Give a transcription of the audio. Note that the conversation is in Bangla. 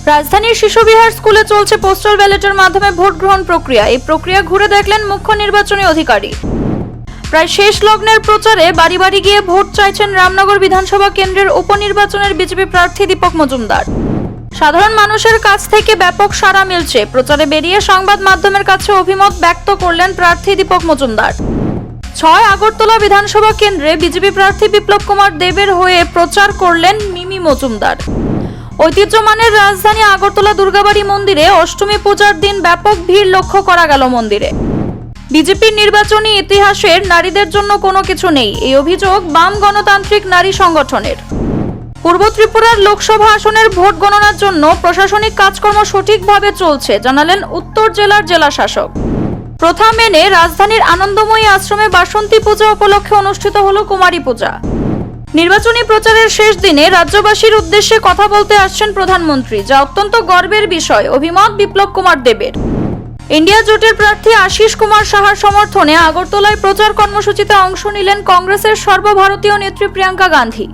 রাজধানীর শিশুবিহার স্কুলে চলছে পোস্টাল ব্যালটের মাধ্যমে ভোট গ্রহণ প্রক্রিয়া। এই প্রক্রিয়া ঘুরে দেখলেন মুখ্য নির্বাচনী অধিকারী। প্রায় শেষ লগ্নের প্রচারে বাড়ি বাড়ি গিয়ে ভোট চাইছেন রামনগর বিধানসভা কেন্দ্রের উপনির্বাচনের বিজেপি প্রার্থী দীপক মজুমদার। সাধারণ মানুষের কাছ থেকে ব্যাপক সাড়া মিলছে। প্রচারে বেরিয়ে সংবাদ মাধ্যমের কাছে অভিমত ব্যক্ত করলেন প্রার্থী দীপক মজুমদার। 6 আগরতলা বিধানসভা কেন্দ্রে বিজেপি প্রার্থী বিপ্লব কুমার দেবের হয়ে প্রচার করলেন মিমি মজুমদার। ঐতিহ্যমানের রাজধানী আগরতলা দুর্গাবাড়ি মন্দিরে অষ্টমী পূজার দিন ব্যাপক ভিড় লক্ষ্য করা গেল মন্দিরে। বিজেপির নির্বাচনী ইতিহাসের নারীদের জন্য কোনো কিছু নেই, এই অভিযোগ বাম গণতান্ত্রিক নারী সংগঠনের। পূর্ব ত্রিপুরার লোকসভা আসনের ভোট গণনার জন্য প্রশাসনিক কাজকর্ম সঠিকভাবে চলছে, জানালেন উত্তর জেলার জেলাশাসক। প্রথা মেনে রাজধানীর আনন্দময়ী আশ্রমে বাসন্তী পূজা উপলক্ষে অনুষ্ঠিত হলো কুমারী পূজা। নির্বাচনী প্রচারের শেষ দিনে রাজ্যবাসীর উদ্দেশ্যে কথা বলতে আসছেন প্রধানমন্ত্রী, যা অত্যন্ত গর্বের বিষয়। অভিমত বিপ্লব কুমার দেবের। ইন্ডিয়া জোটের প্রার্থী আশিস কুমার সাহার সমর্থনে আগরতলায় প্রচার কর্মসূচিতে অংশ নিলেন কংগ্রেসের সর্বভারতীয় নেত্রী প্রিয়াঙ্কা গান্ধী।